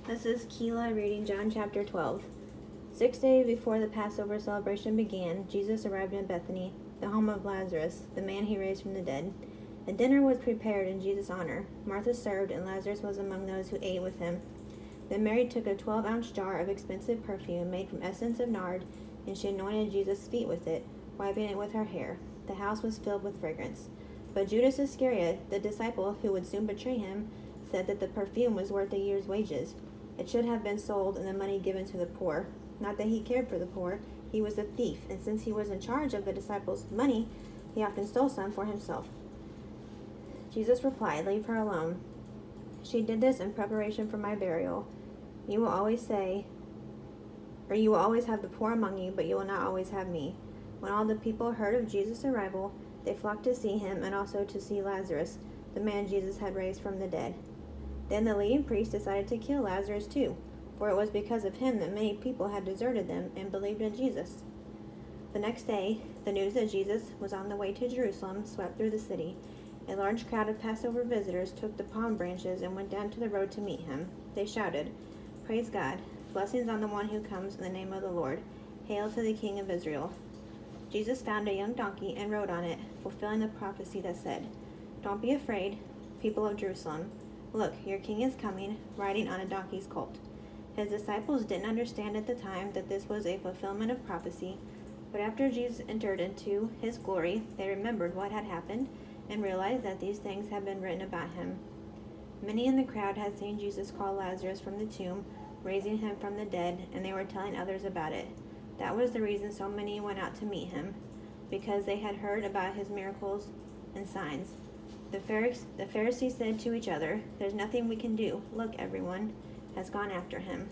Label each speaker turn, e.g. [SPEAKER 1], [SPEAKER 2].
[SPEAKER 1] This is Keela reading John chapter 12. 6 days before the Passover celebration began, Jesus arrived in Bethany, the home of Lazarus, the man he raised from the dead. A dinner was prepared in Jesus' honor. Martha served, and Lazarus was among those who ate with him. Then Mary took a 12-ounce jar of expensive perfume made from essence of nard, and she anointed Jesus' feet with it, wiping it with her hair. The house was filled with fragrance. But Judas Iscariot, the disciple who would soon betray him, said that the perfume was worth a year's wages. It should have been sold and the money given to the poor. Not that he cared for the poor. He was a thief, and since he was in charge of the disciples' money, he often stole some for himself. Jesus replied, "Leave her alone. She did this in preparation for my burial. You will always have the poor among you, but you will not always have me." When all the people heard of Jesus' arrival, they flocked to see him and also to see Lazarus, the man Jesus had raised from the dead. Then the leading priests decided to kill Lazarus too, for it was because of him that many people had deserted them and believed in Jesus. The next day, the news that Jesus was on the way to Jerusalem swept through the city. A large crowd of Passover visitors took the palm branches and went down to the road to meet him. They shouted, "Praise God! Blessings on the one who comes in the name of the Lord! Hail to the King of Israel!" Jesus found a young donkey and rode on it, fulfilling the prophecy that said, "Don't be afraid, people of Jerusalem. Look, your king is coming, riding on a donkey's colt." His disciples didn't understand at the time that this was a fulfillment of prophecy, but after Jesus entered into his glory, they remembered what had happened and realized that these things had been written about him. Many in the crowd had seen Jesus call Lazarus from the tomb, raising him from the dead, and they were telling others about it. That was the reason so many went out to meet him, because they had heard about his miracles and signs. The Pharisees said to each other, "There's nothing we can do. Look, everyone has gone after him."